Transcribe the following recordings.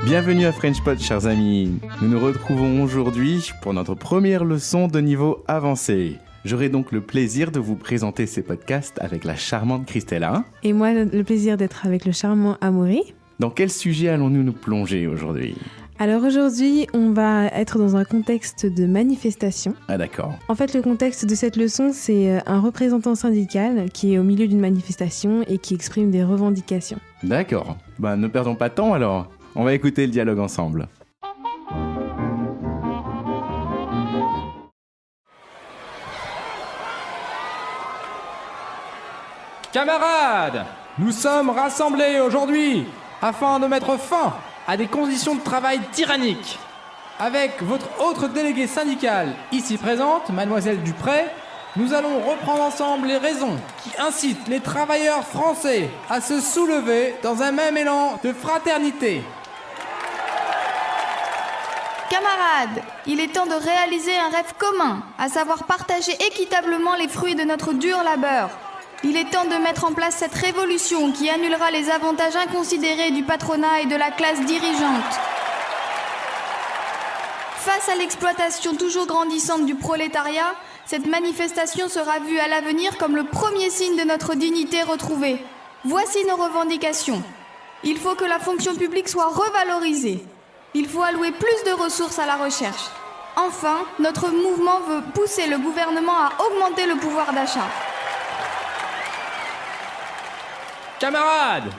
Bienvenue à FrenchPod, chers amis. Nous nous retrouvons aujourd'hui pour notre première leçon de niveau avancé. J'aurai donc le plaisir de vous présenter ces podcasts avec la charmante Christella. Et moi, le plaisir d'être avec le charmant Amaury. Dans quel sujet allons-nous nous plonger aujourd'hui ? Alors aujourd'hui, on va être dans un contexte de manifestation. Ah d'accord. En fait, le contexte de cette leçon, c'est un représentant syndical qui est au milieu d'une manifestation et qui exprime des revendications. D'accord. Ne perdons pas de temps alors. On va écouter le dialogue ensemble. Camarades, nous sommes rassemblés aujourd'hui afin de mettre fin à des conditions de travail tyranniques. Avec votre autre déléguée syndicale ici présente, Mademoiselle Dupré, nous allons reprendre ensemble les raisons qui incitent les travailleurs français à se soulever dans un même élan de fraternité. Camarades, il est temps de réaliser un rêve commun, à savoir partager équitablement les fruits de notre dur labeur. Il est temps de mettre en place cette révolution qui annulera les avantages inconsidérés du patronat et de la classe dirigeante. Face à l'exploitation toujours grandissante du prolétariat, cette manifestation sera vue à l'avenir comme le premier signe de notre dignité retrouvée. Voici nos revendications. Il faut que la fonction publique soit revalorisée. Il faut allouer plus de ressources à la recherche. Enfin, notre mouvement veut pousser le gouvernement à augmenter le pouvoir d'achat. Camarades,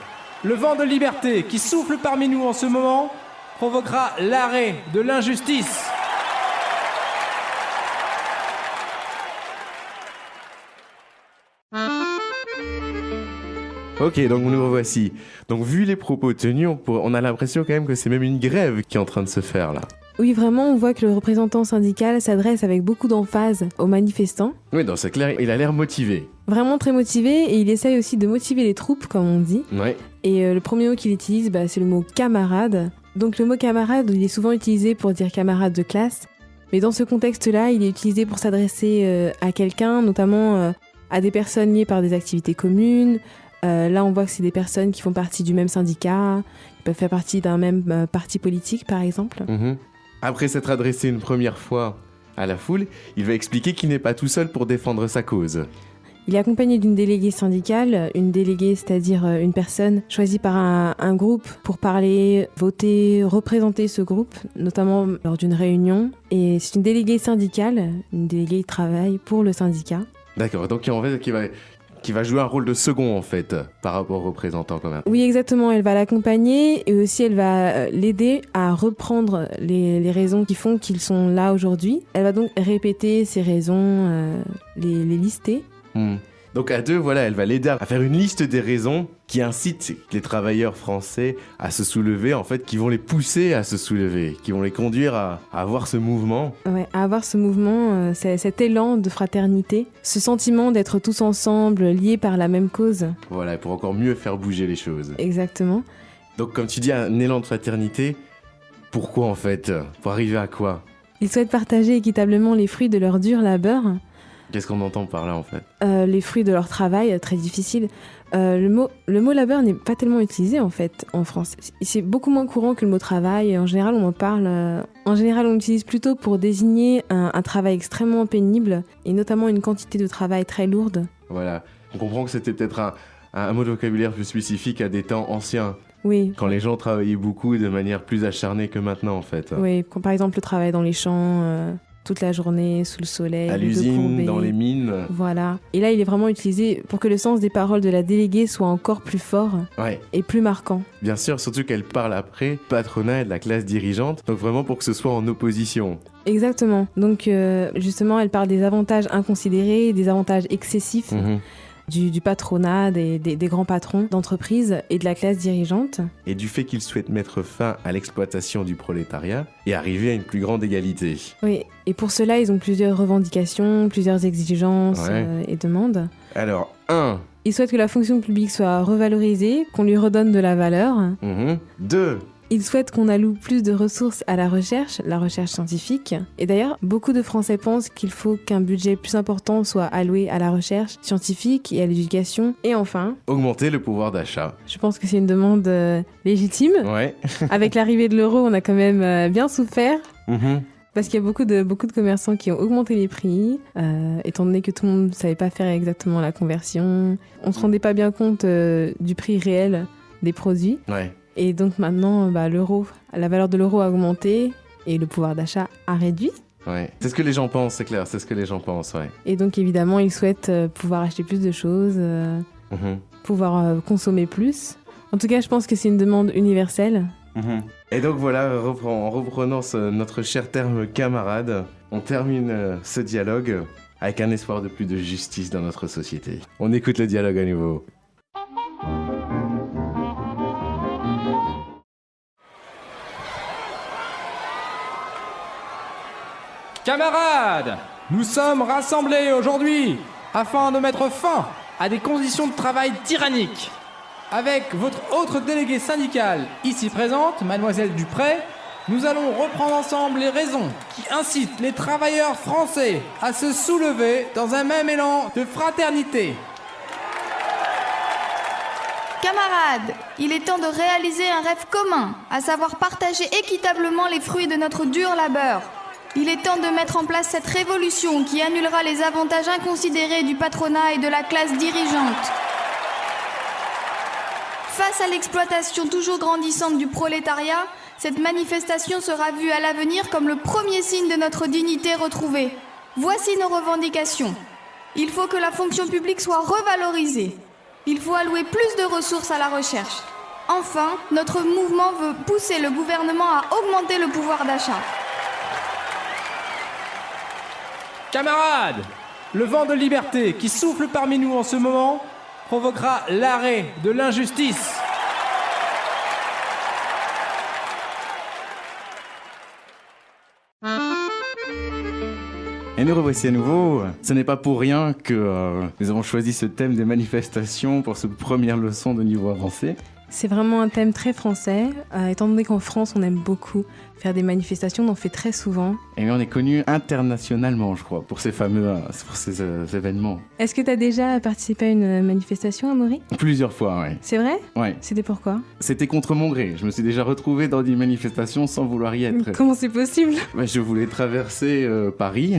le vent de liberté qui souffle parmi nous en ce moment provoquera l'arrêt de l'injustice. Ok, donc nous revoici. Donc vu les propos tenus, on a l'impression quand même que c'est même une grève qui est en train de se faire là. Oui, vraiment, on voit que le représentant syndical s'adresse avec beaucoup d'emphase aux manifestants. Oui, donc c'est clair, il a l'air motivé. Vraiment très motivé, et il essaye aussi de motiver les troupes, comme on dit. Ouais. Et le premier mot qu'il utilise, c'est le mot « camarade ». Donc le mot « camarade », il est souvent utilisé pour dire camarade de classe. Mais dans ce contexte-là, il est utilisé pour s'adresser à quelqu'un, notamment à des personnes liées par des activités communes. Là, on voit que c'est des personnes qui font partie du même syndicat, qui peuvent faire partie d'un même parti politique, par exemple. Mm-hmm. Après s'être adressé une première fois à la foule, il va expliquer qu'il n'est pas tout seul pour défendre sa cause. Il est accompagné d'une déléguée syndicale, une déléguée, c'est-à-dire une personne choisie par un groupe pour parler, voter, représenter ce groupe, notamment lors d'une réunion. Et c'est une déléguée syndicale, une déléguée qui travaille pour le syndicat. D'accord, donc en fait, qui va jouer un rôle de second en fait, par rapport au représentant quand même. Oui, exactement, elle va l'accompagner et aussi elle va l'aider à reprendre les raisons qui font qu'ils sont là aujourd'hui. Elle va donc répéter ces raisons, les lister. Donc à deux, voilà, elle va l'aider à faire une liste des raisons qui incitent les travailleurs français à se soulever, en fait, qui vont les pousser à se soulever, qui vont les conduire à avoir ce mouvement. Ouais, à avoir ce mouvement, cet élan de fraternité, ce sentiment d'être tous ensemble, liés par la même cause. Voilà, pour encore mieux faire bouger les choses. Exactement. Donc comme tu dis, un élan de fraternité, pourquoi en fait ? Pour arriver à quoi ? Ils souhaitent partager équitablement les fruits de leur dur labeur. Qu'est-ce qu'on entend par là en fait ? Les fruits de leur travail, très difficile. Le mot labeur n'est pas tellement utilisé en fait en France. C'est beaucoup moins courant que le mot travail. En général, on en parle. En général, on l'utilise plutôt pour désigner un travail extrêmement pénible et notamment une quantité de travail très lourde. Voilà. On comprend que c'était peut-être un mot de vocabulaire plus spécifique à des temps anciens. Oui. Quand les gens travaillaient beaucoup de manière plus acharnée que maintenant en fait. Oui, comme par exemple le travail dans les champs. Toute la journée, sous le soleil, à l'usine, dans les mines. Voilà. Et là, il est vraiment utilisé pour que le sens des paroles de la déléguée soit encore plus fort et plus marquant. Bien sûr, surtout qu'elle parle après patronat et de la classe dirigeante, donc vraiment pour que ce soit en opposition. Exactement. Donc justement, elle parle des avantages inconsidérés, des avantages excessifs. Du patronat, des grands patrons d'entreprise et de la classe dirigeante. Et du fait qu'ils souhaitent mettre fin à l'exploitation du prolétariat et arriver à une plus grande égalité. Oui, et pour cela, ils ont plusieurs revendications, plusieurs exigences et demandes. Alors, 1. Ils souhaitent que la fonction publique soit revalorisée, qu'on lui redonne de la valeur. 2. Ils souhaitent qu'on alloue plus de ressources à la recherche scientifique. Et d'ailleurs, beaucoup de Français pensent qu'il faut qu'un budget plus important soit alloué à la recherche scientifique et à l'éducation. Et enfin, Augmenter le pouvoir d'achat. je pense que c'est une demande légitime. Ouais. Avec l'arrivée de l'euro, on a quand même bien souffert. Mhm. Parce qu'il y a beaucoup de commerçants qui ont augmenté les prix, étant donné que tout le monde ne savait pas faire exactement la conversion. On ne se rendait pas bien compte du prix réel des produits. Ouais. Et donc maintenant, la valeur de l'euro a augmenté et le pouvoir d'achat a réduit. Ouais. C'est ce que les gens pensent, c'est clair, c'est ce que les gens pensent, ouais. Et donc évidemment, ils souhaitent pouvoir acheter plus de choses, Mhm. pouvoir consommer plus. En tout cas, je pense que c'est une demande universelle. Et donc voilà, en reprenant notre cher terme camarade, on termine ce dialogue avec un espoir de plus de justice dans notre société. On écoute le dialogue à nouveau. Camarades, nous sommes rassemblés aujourd'hui afin de mettre fin à des conditions de travail tyranniques. Avec votre autre déléguée syndicale ici présente, Mademoiselle Dupré, nous allons reprendre ensemble les raisons qui incitent les travailleurs français à se soulever dans un même élan de fraternité. Camarades, il est temps de réaliser un rêve commun, à savoir partager équitablement les fruits de notre dur labeur. Il est temps de mettre en place cette révolution qui annulera les avantages inconsidérés du patronat et de la classe dirigeante. Face à l'exploitation toujours grandissante du prolétariat, cette manifestation sera vue à l'avenir comme le premier signe de notre dignité retrouvée. Voici nos revendications. Il faut que la fonction publique soit revalorisée. Il faut allouer plus de ressources à la recherche. Enfin, notre mouvement veut pousser le gouvernement à augmenter le pouvoir d'achat. Camarades, le vent de liberté qui souffle parmi nous en ce moment provoquera l'arrêt de l'injustice. Et nous revoici à nouveau. Ce n'est pas pour rien que nous avons choisi ce thème des manifestations pour cette première leçon de niveau avancé. C'est vraiment un thème très français, étant donné qu'en France, on aime beaucoup faire des manifestations, on en fait très souvent. Et on est connu internationalement, je crois, pour ces fameux événements. Est-ce que tu as déjà participé à une manifestation, Amaury ? Plusieurs fois, ouais. C'est vrai ? Ouais. C'était pourquoi ? C'était contre mon gré. Je me suis déjà retrouvé dans des manifestations sans vouloir y être. Comment c'est possible ? Je voulais traverser Paris.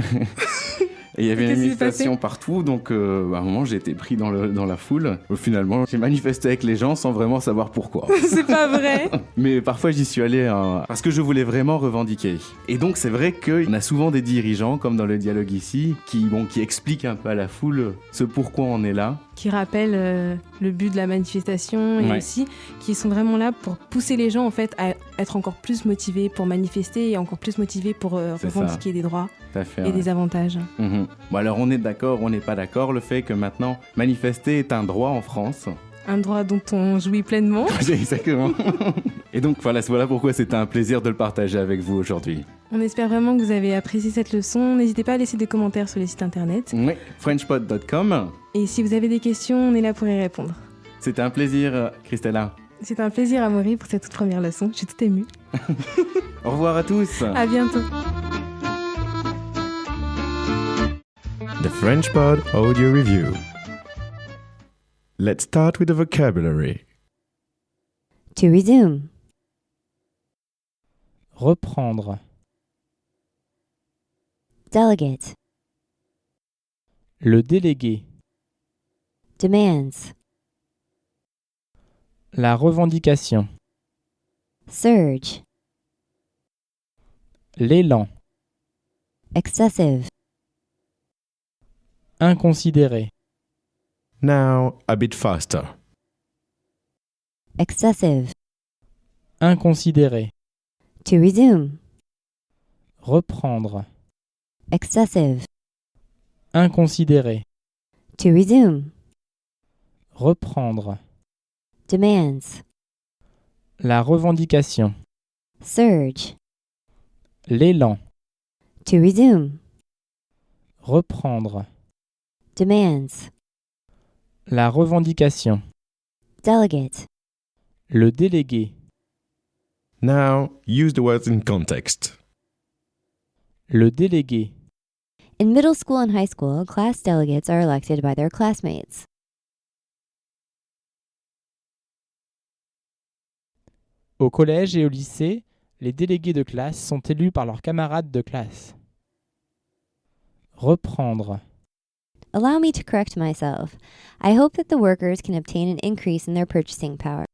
Et il y avait une Qu'est-ce qui s'est manifestation partout, donc à un moment j'ai été pris dans la foule. Finalement, j'ai manifesté avec les gens sans vraiment savoir pourquoi. C'est pas vrai ? Mais parfois j'y suis allé parce que je voulais vraiment revendiquer. Et donc c'est vrai qu'on a souvent des dirigeants, comme dans le dialogue ici, qui expliquent un peu à la foule ce pourquoi on est là. Qui rappellent le but de la manifestation et Ouais. aussi qui sont vraiment là pour pousser les gens en fait à être encore plus motivés pour manifester et encore plus motivés pour C'est revendiquer des droits Tout à fait, et ouais. des avantages. Mhm. Bon alors on est d'accord, on n'est pas d'accord, le fait que maintenant manifester est un droit en France. Un droit dont on jouit pleinement. Exactement. Et donc voilà pourquoi c'était un plaisir de le partager avec vous aujourd'hui. On espère vraiment que vous avez apprécié cette leçon. N'hésitez pas à laisser des commentaires sur les sites internet. Oui, frenchpod.com. Et si vous avez des questions, on est là pour y répondre. C'était un plaisir, Christella. C'était un plaisir, Amaury, pour cette toute première leçon. Je suis toute émue. Au revoir à tous. À bientôt. The French Pod Audio Review. Let's start with the vocabulary. To resume. Reprendre. Delegate. Le délégué. Demands. La revendication. Surge. L'élan. Excessive. Inconsidéré. Now, a bit faster. Excessive. Inconsidéré. To resume. Reprendre. Excessive. Inconsidéré. To resume. Reprendre. Demands. La revendication. Surge. L'élan. To resume. Reprendre. Demands. La revendication. Delegate. Le délégué. Now, use the words in context. Le délégué. In middle school and high school, class delegates are elected by their classmates. Au collège et au lycée, les délégués de classe sont élus par leurs camarades de classe. Reprendre. Allow me to correct myself. I hope that the workers can obtain an increase in their purchasing power.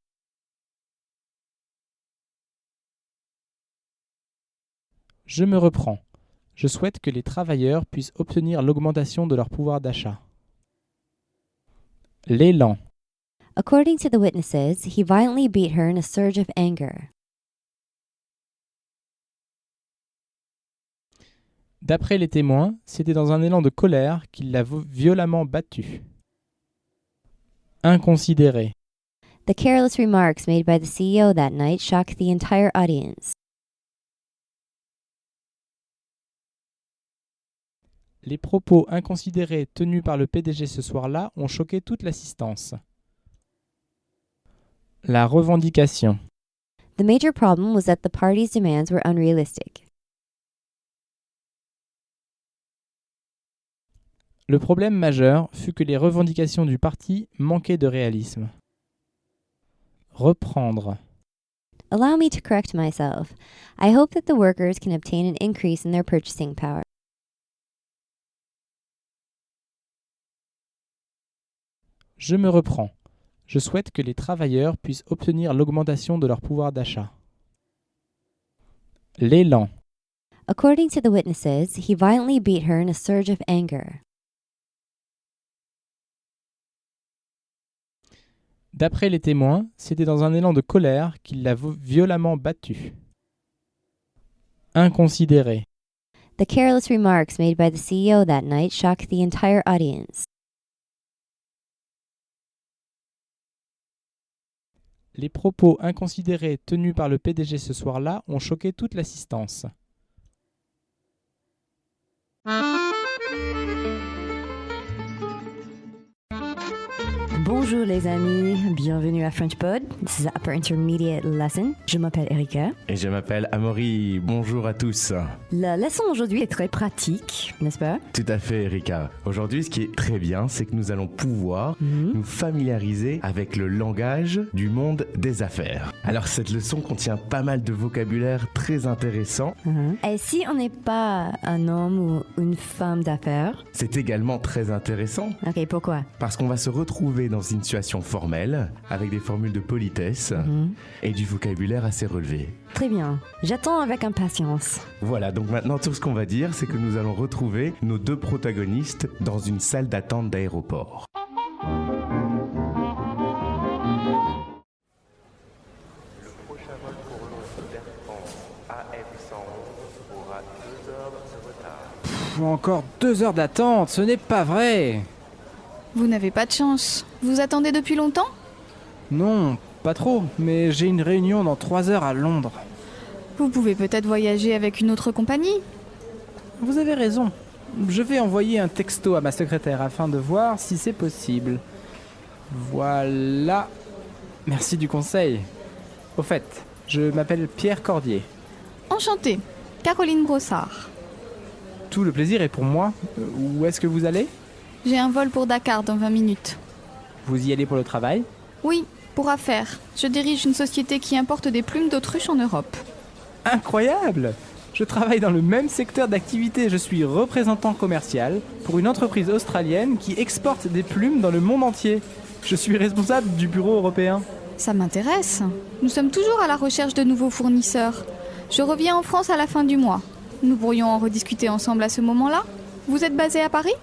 Je me reprends. Je souhaite que les travailleurs puissent obtenir l'augmentation de leur pouvoir d'achat. L'élan. According to the witnesses, he violently beat her in a surge of anger. D'après les témoins, c'était dans un élan de colère qu'il l'a violemment battue. Inconsidéré. The careless remarks made by the CEO that night shocked the entire audience. Les propos inconsidérés tenus par le PDG ce soir-là ont choqué toute l'assistance. La revendication. The major problem was that the party's demands were unrealistic. Le problème majeur fut que les revendications du parti manquaient de réalisme. Reprendre. Allow me to correct myself. I hope that the workers can obtain an increase in their purchasing power. Je me reprends. Je souhaite que les travailleurs puissent obtenir l'augmentation de leur pouvoir d'achat. L'élan. According to the witnesses, he violently beat her in a surge of anger. D'après les témoins, c'était dans un élan de colère qu'il l'a violemment battue. Inconsidéré. The careless remarks made by the CEO that night shocked the entire audience. Les propos inconsidérés tenus par le PDG ce soir-là ont choqué toute l'assistance. Bonjour les amis, bienvenue à FrenchPod. This is the Upper Intermediate Lesson. Je m'appelle Erika. Et je m'appelle Amaury. Bonjour à tous. La leçon aujourd'hui est très pratique, n'est-ce pas? Tout à fait, Erika. Aujourd'hui, ce qui est très bien, c'est que nous allons pouvoir nous familiariser avec le langage du monde des affaires. Alors, cette leçon contient pas mal de vocabulaire très intéressant. Et si on n'est pas un homme ou une femme d'affaires? C'est également très intéressant Ok, pourquoi? parce qu'on va se retrouver dans une situation formelle avec des formules de politesse et du vocabulaire assez relevé. Très bien, j'attends avec impatience. Voilà, donc maintenant tout ce qu'on va dire, c'est que nous allons retrouver nos deux protagonistes dans une salle d'attente d'aéroport. Le prochain vol pour Londres d'Air France AM111 aura 2 heures de retard. Encore 2 heures d'attente, ce n'est pas vrai. Vous n'avez pas de chance. Vous attendez depuis longtemps? Non, pas trop, mais j'ai une réunion dans 3 heures à Londres. Vous pouvez peut-être voyager avec une autre compagnie. Vous avez raison. Je vais envoyer un texto à ma secrétaire afin de voir si c'est possible. Voilà. Merci du conseil. Au fait, je m'appelle Pierre Cordier. Enchantée, Caroline Brossard. Tout le plaisir est pour moi. Où est-ce que vous allez ? J'ai un vol pour Dakar dans 20 minutes. Vous y allez pour le travail ? Oui, pour affaires. Je dirige une société qui importe des plumes d'autruche en Europe. Incroyable ! Je travaille dans le même secteur d'activité. Je suis représentant commercial pour une entreprise australienne qui exporte des plumes dans le monde entier. Je suis responsable du bureau européen. Ça m'intéresse. Nous sommes toujours à la recherche de nouveaux fournisseurs. Je reviens en France à la fin du mois. Nous pourrions en rediscuter ensemble à ce moment-là. Vous êtes basé à Paris ?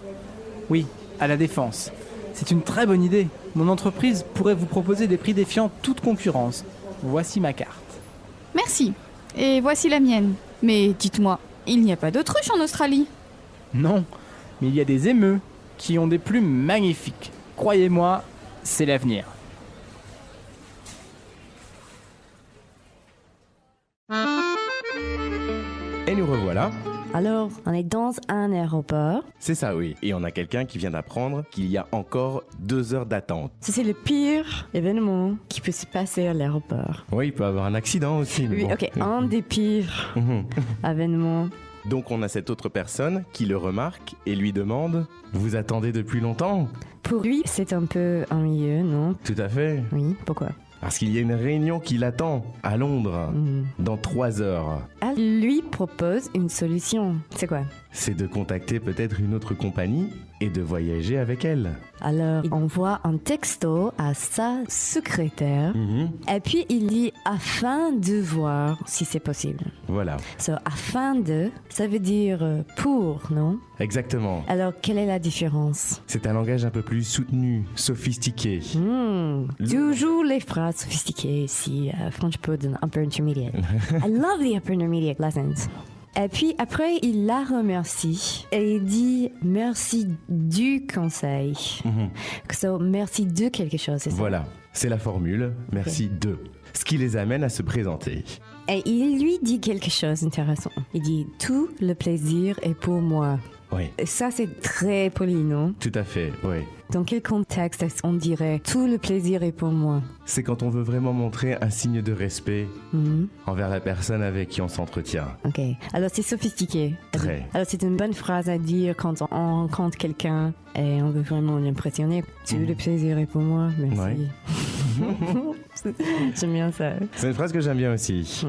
Oui, à la Défense. C'est une très bonne idée. Mon entreprise pourrait vous proposer des prix défiant toute concurrence. Voici ma carte. Merci. Et voici la mienne. Mais dites-moi, il n'y a pas d'autruche en Australie ? Non, mais il y a des émeus qui ont des plumes magnifiques. Croyez-moi, c'est l'avenir. Et nous revoilà. Alors, on est dans un aéroport. C'est ça, oui. Et on a quelqu'un qui vient d'apprendre qu'il y a encore 2 heures d'attente. Ça, c'est le pire événement qui peut se passer à l'aéroport. Oui, il peut avoir un accident aussi. mais Oui, bon. ok, un des pires Mhm. événements. Donc on a cette autre personne qui le remarque et lui demande « Vous attendez depuis longtemps ?» Pour lui, c'est un peu ennuyeux, non? Tout à fait. Oui, pourquoi? Parce qu'il y a une réunion qui l'attend à Londres dans 3 heures. Elle lui propose une solution. C'est quoi? C'est de contacter peut-être une autre compagnie et de voyager avec elle. Alors, il envoie un texto à sa secrétaire. Mhm. Et puis, il dit afin de voir si c'est possible. Voilà, So, afin de, ça veut dire pour, non? exactement. Alors, quelle est la différence? C'est un langage un peu plus soutenu, sophistiqué. Toujours les phrases sophistiquées ici, French Pod and Upper Intermediate. I love the Upper Intermediate lessons. Et puis après, il la remercie et il dit merci du conseil. So, merci de quelque chose, c'est ça? Voilà, c'est la formule, merci de. Ce qui les amène à se présenter. Et il lui dit quelque chose d'intéressant. Il dit tout le plaisir est pour moi. Oui, Et ça, c'est très poli, non? tout à fait, oui. Dans quel contexte est-ce qu'on dirait tout le plaisir est pour moi? C'est quand on veut vraiment montrer un signe de respect envers la personne avec qui on s'entretient. Ok. Alors, c'est sophistiqué. Très. Alors, c'est une bonne phrase à dire quand on rencontre quelqu'un et on veut vraiment l'impressionner. Tout le plaisir est pour moi. Merci. J'aime bien ça. C'est une phrase que j'aime bien aussi.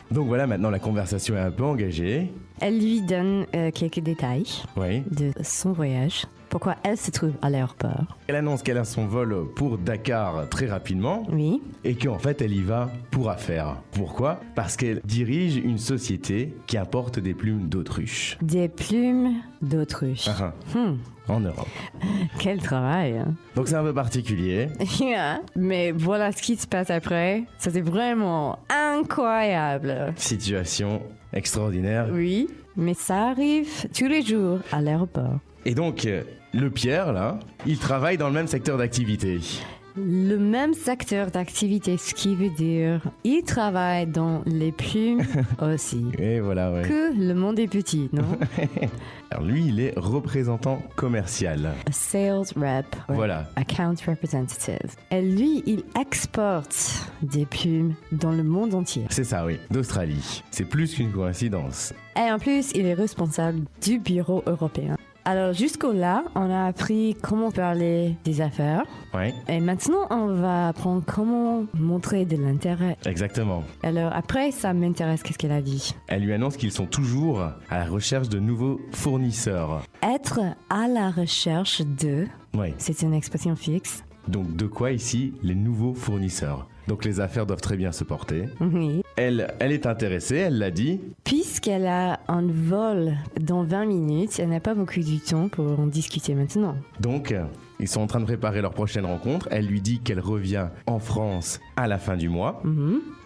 Donc voilà, maintenant la conversation est un peu engagée. Elle lui donne quelques détails Oui. de son voyage. Pourquoi elle se trouve à l'aéroport. Elle annonce qu'elle a son vol pour Dakar très rapidement Oui. et qu'en fait elle y va pour affaires. Pourquoi? Parce qu'elle dirige une société qui importe des plumes d'autruche. Des plumes d'autruche. En Europe. Quel travail. Hein? Donc c'est un peu particulier. Mais voilà ce qui se passe après. Ça, c'est vraiment incroyable. Situation extraordinaire. Oui, mais ça arrive tous les jours à l'aéroport. Et donc, le Pierre, là, il travaille dans le même secteur d'activité. Le même secteur d'activité, ce qui veut dire il travaille dans les plumes aussi. Et voilà, ouais. Que le monde est petit, non? Alors lui, il est représentant commercial. A sales rep. or Voilà. Account representative. Et lui, il exporte des plumes dans le monde entier. C'est ça, oui, d'Australie. C'est plus qu'une coïncidence. Et en plus, il est responsable du bureau européen. Alors jusqu'au là, on a appris comment parler des affaires. Ouais, Et maintenant, on va apprendre comment montrer de l'intérêt. exactement. Alors après, ça m'intéresse, qu'est-ce qu'elle a dit? Elle lui annonce qu'ils sont toujours à la recherche de nouveaux fournisseurs. Être à la recherche de, Ouais. c'est une expression fixe. Donc de quoi ici les nouveaux fournisseurs? Donc les affaires doivent très bien se porter. Oui. Elle est intéressée, elle l'a dit. Puisqu'elle a un vol dans 20 minutes, elle n'a pas beaucoup de temps pour en discuter maintenant. Donc ils sont en train de préparer leur prochaine rencontre. Elle lui dit qu'elle revient en France à la fin du mois.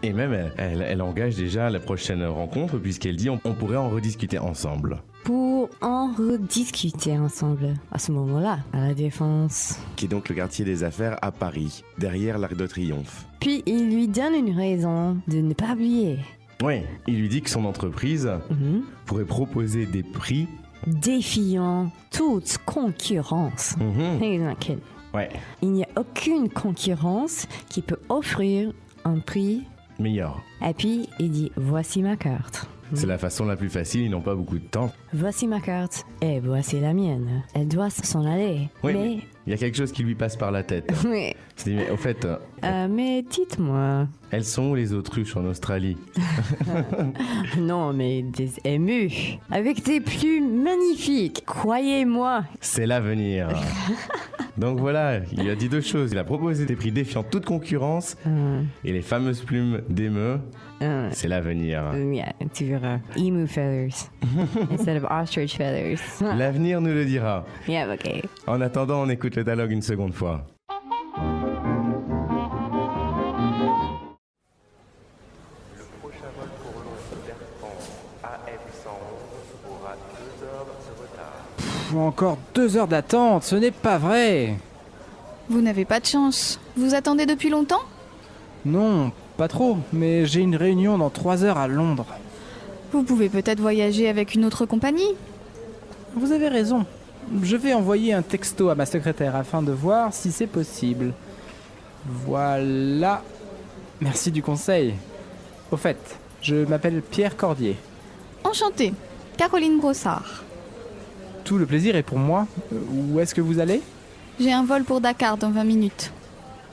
Et même elle engage déjà la prochaine rencontre puisqu'elle dit on pourrait en rediscuter ensemble. Pour en rediscuter ensemble. À ce moment-là, à la Défense. Qui est donc le quartier des affaires à Paris, derrière l'Arc de Triomphe. Puis il lui donne une raison de ne pas oublier. Oui, il lui dit que son entreprise pourrait proposer des prix. Défiant toute concurrence. He's not kidding. Ouais, Il n'y a aucune concurrence qui peut offrir un prix. meilleur. Et puis, il dit, voici ma carte. C'est la façon la plus facile, ils n'ont pas beaucoup de temps. Voici ma carte et voici la mienne. Elle doit s'en aller. Oui, Mais, il y a quelque chose qui lui passe par la tête. mais, C'est dit, mais au fait, mais dites-moi. elles sont où les autruches en Australie? Non, mais des émus. Avec des plumes magnifiques. Croyez-moi. C'est l'avenir. Donc voilà, il lui a dit deux choses. Il a proposé des prix défiant toute concurrence et les fameuses plumes d'émeu, c'est l'avenir. Yeah, tu verras. Emu feathers. Instead of ostrich feathers. L'avenir nous le dira. Yeah, ok. En attendant, on écoute le dialogue une seconde fois. Le prochain vol pour Londres Bertrand AM111 aura 2 heures de retard. Encore 2 heures d'attente, ce n'est pas vrai. Vous n'avez pas de chance. Vous attendez depuis longtemps? Non, pas trop, mais j'ai une réunion dans 3 heures à Londres. Vous pouvez peut-être voyager avec une autre compagnie. Vous avez raison. Je vais envoyer un texto à ma secrétaire afin de voir si c'est possible. Voilà. Merci du conseil. Au fait, je m'appelle Pierre Cordier. Enchantée, Caroline Brossard. Tout le plaisir est pour moi. Où est-ce que vous allez? J'ai un vol pour Dakar dans 20 minutes.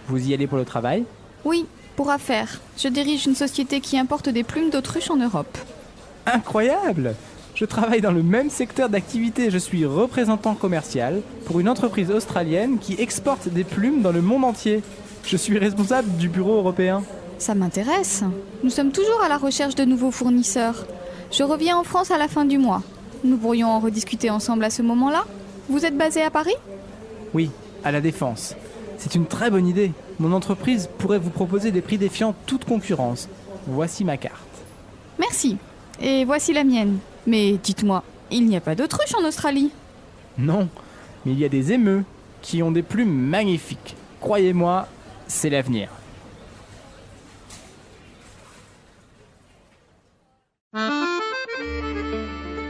Vous y allez pour le travail? Oui, pour affaires. Je dirige une société qui importe des plumes d'autruche en Europe. Incroyable! Je travaille dans le même secteur d'activité. Je suis représentant commercial pour une entreprise australienne qui exporte des plumes dans le monde entier. Je suis responsable du bureau européen. Ça m'intéresse. Nous sommes toujours à la recherche de nouveaux fournisseurs. Je reviens en France à la fin du mois. Nous pourrions en rediscuter ensemble à ce moment-là. Vous êtes basé à Paris? Oui, à la Défense. C'est une très bonne idée. Mon entreprise pourrait vous proposer des prix défiant toute concurrence. Voici ma carte. Merci. Et voici la mienne. Mais dites-moi, il n'y a pas d'autruche en Australie? Non, mais il y a des émeux qui ont des plumes magnifiques. Croyez-moi, c'est l'avenir.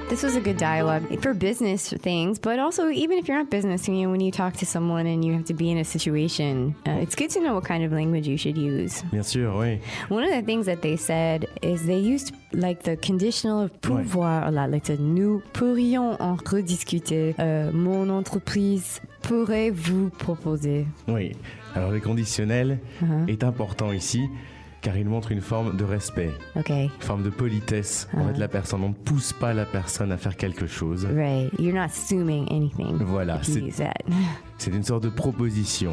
This was a good dialogue for business things, but also even if you're not business, you know, when you talk to someone and you have to be in a situation, it's good to know what kind of language you should use. Bien sûr, oui. One of the things that they said is they used like the conditional pouvoir a lot, like the nous pourrions en rediscuter. Mon entreprise pourrait vous proposer. Oui. Alors le conditionnel est important ici car il montre une forme de respect, Okay. une forme de politesse. En fait, la personne, on ne pousse pas la personne à faire quelque chose. Right. You're not assuming anything. Voilà, if you use that. c'est une sorte de proposition.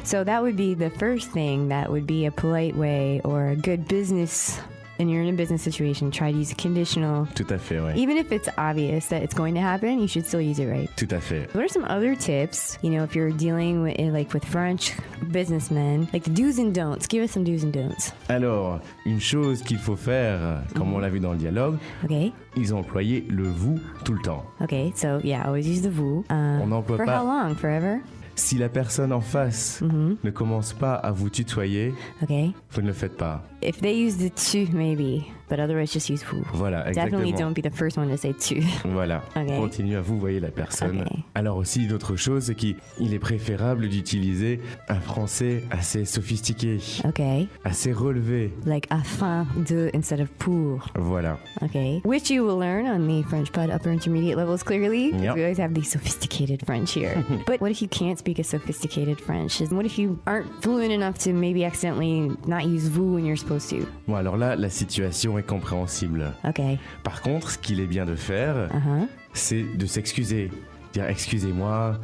So that would be the first thing that would be a polite way or a good business. And you're in a business situation, try to use a conditional. Tout à fait, oui. Even if it's obvious that it's going to happen, you should still use it right. Tout à fait. What are some other tips, you know, if you're dealing with French businessmen, like the do's and don'ts? Give us some do's and don'ts. Alors, une chose qu'il faut faire, comme on l'a vu dans le dialogue, Okay. ils ont employé le vous tout le temps. Okay, so yeah, always use the vous. On n'emploie For pas- how long? Forever? Si la personne en face ne commence pas à vous tutoyer, Okay. vous ne le faites pas. If they use the tu, maybe, but otherwise just use vous. Voilà, Definitely exactement. don't be the first one to say tu. Voilà, Ok. continue à vous voyer la personne. Ok. Alors aussi, une autre chose, c'est qu'il est préférable d'utiliser un français assez sophistiqué, Okay. assez relevé. Like afin de instead of pour. Voilà. Okay. Which you will learn on the French Pod upper intermediate levels clearly. Yep. We always have the sophisticated French here. But what if you can't speak a sophisticated French? What if you aren't fluent enough to maybe accidentally not use vous when you're supposed to? Bon, alors là, la situation est compréhensible. Okay. Par contre, ce qu'il est bien de faire, c'est de s'excuser. Dire excusez-moi,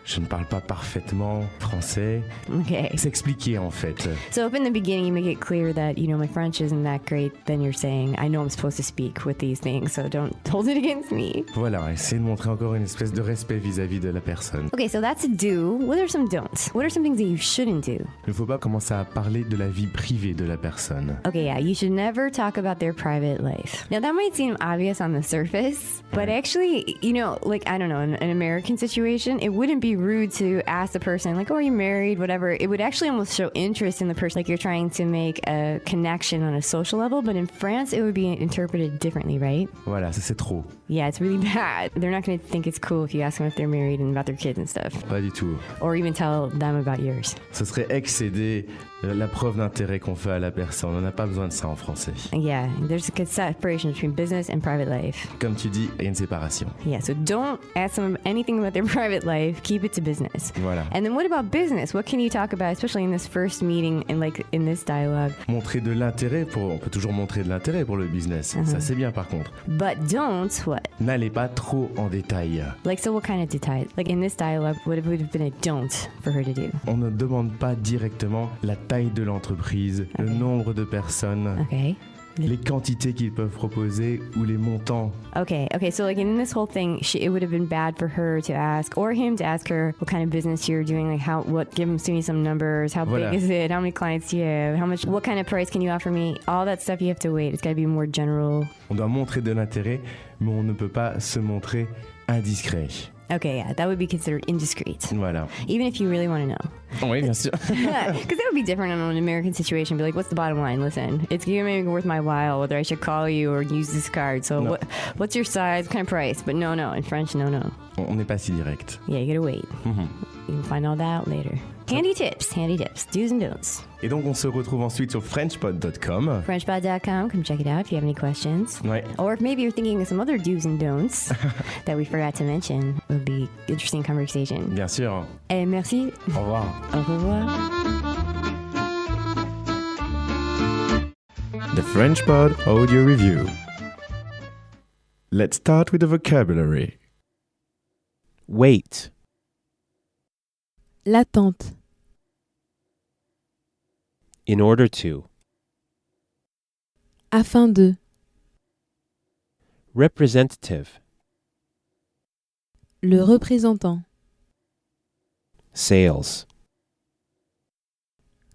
je ne parle pas parfaitement français. Okay. S'expliquer en fait. So if in the beginning you make it clear that, you know, my French isn't that great, then you're saying, I know I'm supposed to speak with these things, so don't hold it against me. Voilà, essayer de montrer encore une espèce de respect vis-à-vis de la personne. Okay, so that's a do. What are some don'ts? What are some things that you shouldn't do? Il ne faut pas commencer à parler de la vie privée de la personne. Okay, yeah, you should never talk about their private life. Now, that might seem obvious on the surface, but actually, you know, like, I don't know, in an American situation, it wouldn't be rude to ask the person, like, oh, are you married, whatever. It would actually almost show interest in the person, like you're trying to make a connection on a social level, but in France, it would be interpreted differently, right? Voilà, ça c'est trop. Yeah, it's really bad. They're not going to think it's cool if you ask them if they're married and about their kids and stuff, Pas du tout. or even tell them about yours. Ce serait excéder la preuve d'intérêt qu'on fait à la personne. On n'a pas besoin de ça en français. Yeah, there's a good separation between business and private life. Comme tu dis, il y a une séparation. Yeah, so don't ask them anything about their private life. Keep it to business. Voilà. And then what about business? What can you talk about, especially in this first meeting and like in this dialogue? Montrer de l'intérêt, on peut toujours montrer de l'intérêt pour le business. Ça c'est bien par contre. But don't what? N'allez pas trop en détail. Like, so what kind of detail? Like in this dialogue, what would have been a don't for her to do? On ne demande pas directement la taille de l'entreprise, le nombre de personnes, Okay. les quantités qu'ils peuvent proposer ou les montants. Okay, so like in this whole thing, it would have been bad for her to ask, or him to ask her what kind of business you're doing, like give me some numbers, how Voilà. big is it, how many clients do you have, what kind of price can you offer me, all that stuff you have to wait. It's got to be more general. On doit montrer de l'intérêt, mais on ne peut pas se montrer indiscret. Okay, yeah, that would be considered indiscreet. Voilà. Even if you really want to know. Oui, bien sûr. Because that would be different in an American situation. Be like, what's the bottom line? Listen, it's going to make it worth my while whether I should call you or use this card. So No. what's your size? What kind of price? But no. In French, no. On n'est pas si direct. Yeah, you gotta wait. Mhm. You can find all that out later. Handy tips, do's and don'ts. Et donc, on se retrouve ensuite sur frenchpod.com. Frenchpod.com, come check it out if you have any questions. Ouais. Or if maybe you're thinking of some other do's and don'ts that we forgot to mention, it would be interesting conversation. Bien sûr. Et merci. Au revoir. Au revoir. The French Pod Audio Review. Let's start with the vocabulary. Wait. L'attente. In order to. Afin de. Representative. Le représentant. Sales.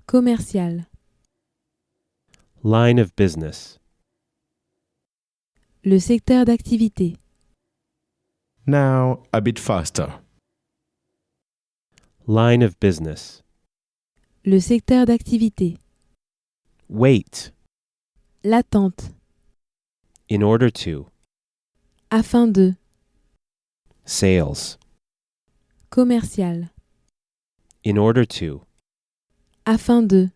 Commercial. Line of business. Le secteur d'activité. Now, a bit faster. Line of business. Le secteur d'activité. Wait. L'attente. In order to. Afin de. Sales. Commercial. In order to. Afin de.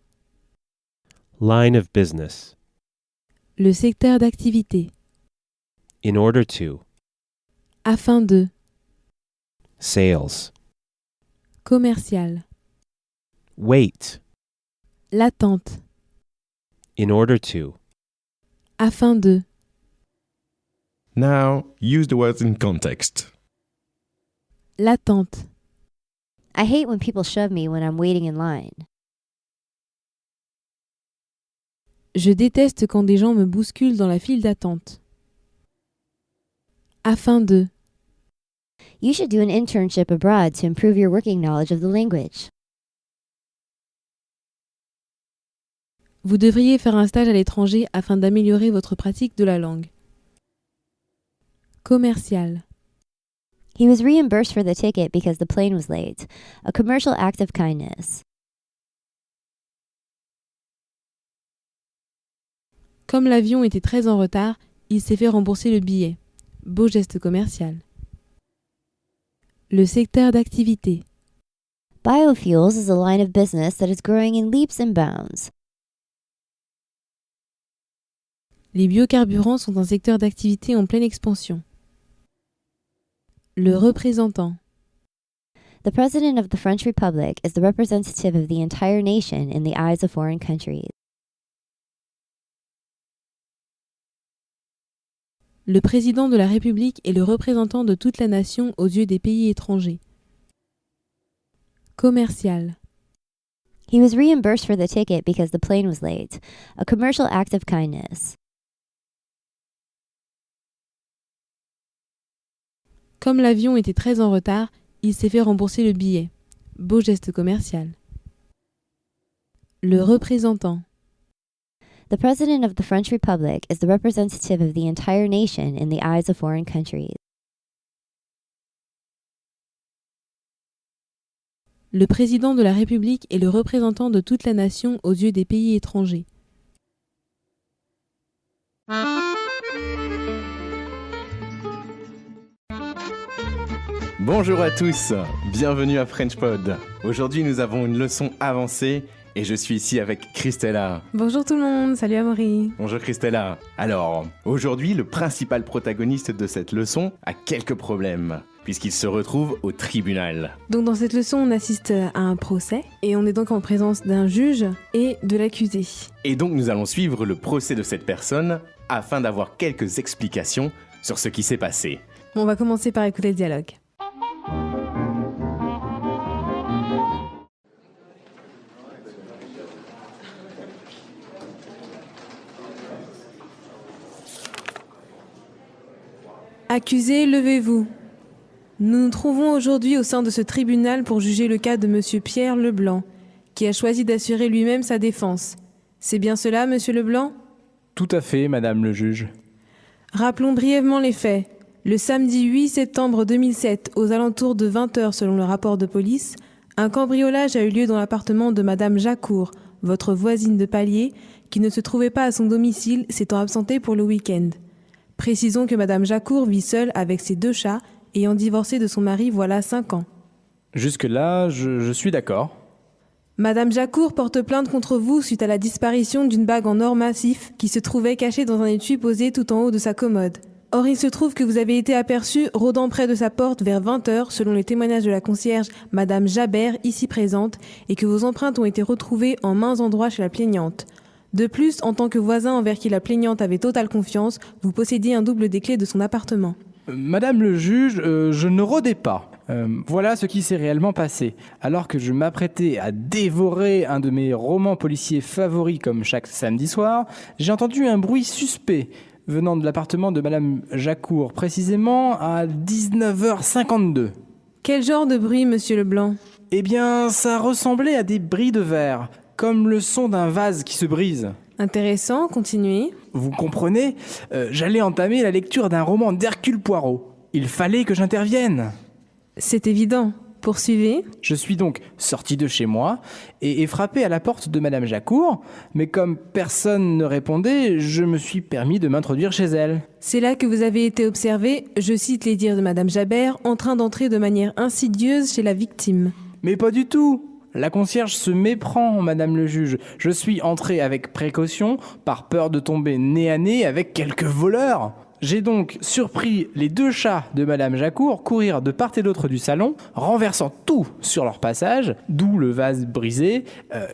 Line of business. Le secteur d'activité. In order to. Afin de. Sales. Commercial. Wait. L'attente. In order to. Afin de. Now, use the words in context. L'attente. I hate when people shove me when I'm waiting in line. Je déteste quand des gens me bousculent dans la file d'attente. Afin de. You should do an internship abroad to improve your working knowledge of the language. Vous devriez faire un stage à l'étranger afin d'améliorer votre pratique de la langue. Commercial. He was reimbursed for the ticket because the plane was late. A commercial act of kindness. Comme l'avion était très en retard, il s'est fait rembourser le billet. Beau geste commercial. Le secteur d'activité. Biofuels is a line of business that is growing in leaps and bounds. Les biocarburants sont un secteur d'activité en pleine expansion. Le représentant. The President of the French Republic is the representative of the entire nation in the eyes of foreign countries. Le président de la République est le représentant de toute la nation aux yeux des pays étrangers. Commercial. He was reimbursed for the ticket because the plane was late. A commercial act of kindness. Comme l'avion était très en retard, il s'est fait rembourser le billet. Beau geste commercial. Le représentant. The President of the French Republic is the representative of the entire nation in the eyes of foreign countries. Le président de la République est le représentant de toute la nation aux yeux des pays étrangers. Bonjour à tous, bienvenue à FrenchPod. Aujourd'hui, nous avons une leçon avancée et je suis ici avec Christella. Bonjour tout le monde, salut Amaury. Bonjour Christella. Alors, aujourd'hui, le principal protagoniste de cette leçon a quelques problèmes, puisqu'il se retrouve au tribunal. Donc dans cette leçon, on assiste à un procès et on est donc en présence d'un juge et de l'accusé. Et donc, nous allons suivre le procès de cette personne afin d'avoir quelques explications sur ce qui s'est passé. Bon, on va commencer par écouter le dialogue. Accusé, levez-vous. Nous nous trouvons aujourd'hui au sein de ce tribunal pour juger le cas de Monsieur Pierre Leblanc, qui a choisi d'assurer lui-même sa défense. C'est bien cela, Monsieur Leblanc ? Tout à fait, Madame le juge. Rappelons brièvement les faits. Le samedi 8 septembre 2007, aux alentours de 20h selon le rapport de police, un cambriolage a eu lieu dans l'appartement de Madame Jacour, votre voisine de palier, qui ne se trouvait pas à son domicile, s'étant absentée pour le week-end. Précisons que Madame Jacour vit seule avec ses 2 chats, ayant divorcé de son mari voilà 5 ans. Jusque-là, je suis d'accord. Madame Jacour porte plainte contre vous suite à la disparition d'une bague en or massif qui se trouvait cachée dans un étui posé tout en haut de sa commode. Or, il se trouve que vous avez été aperçu rôdant près de sa porte vers 20h, selon les témoignages de la concierge Madame Jabert, ici présente, et que vos empreintes ont été retrouvées en maints endroits chez la plaignante. De plus, en tant que voisin envers qui la plaignante avait totale confiance, vous possédiez un double des clés de son appartement. Madame le juge, je ne rôdais pas. Voilà ce qui s'est réellement passé. Alors que je m'apprêtais à dévorer un de mes romans policiers favoris comme chaque samedi soir, j'ai entendu un bruit suspect venant de l'appartement de Madame Jacour, précisément à 19h52. Quel genre de bruit, monsieur Leblanc ? Eh bien, ça ressemblait à des bris de verre, comme le son d'un vase qui se brise. Intéressant, continuez. Vous comprenez, j'allais entamer la lecture d'un roman d'Hercule Poirot. Il fallait que j'intervienne. C'est évident. Poursuivez. Je suis donc sorti de chez moi et frappé à la porte de Madame Jacour, mais comme personne ne répondait, je me suis permis de m'introduire chez elle. C'est là que vous avez été observé, je cite les dires de Madame Jabert, en train d'entrer de manière insidieuse chez la victime. Mais pas du tout. La concierge se méprend, Madame le juge. Je suis entré avec précaution, par peur de tomber nez à nez avec quelques voleurs. J'ai donc surpris les 2 chats de Madame Jacour courir de part et d'autre du salon, renversant tout sur leur passage, d'où le vase brisé,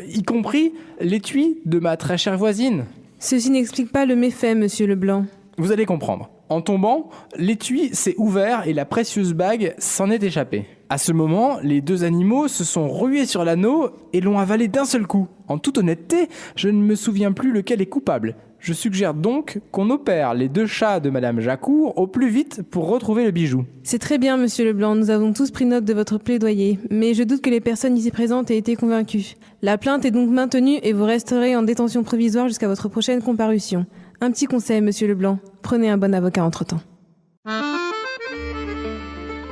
y compris l'étui de ma très chère voisine. Ceci n'explique pas le méfait, monsieur Leblanc. Vous allez comprendre. En tombant, l'étui s'est ouvert et la précieuse bague s'en est échappée. À ce moment, les 2 animaux se sont rués sur l'anneau et l'ont avalé d'un seul coup. En toute honnêteté, je ne me souviens plus lequel est coupable. Je suggère donc qu'on opère les 2 chats de Madame Jacour au plus vite pour retrouver le bijou. C'est très bien, monsieur Leblanc, nous avons tous pris note de votre plaidoyer, mais je doute que les personnes ici présentes aient été convaincues. La plainte est donc maintenue et vous resterez en détention provisoire jusqu'à votre prochaine comparution. Un petit conseil, monsieur Leblanc, prenez un bon avocat entre-temps.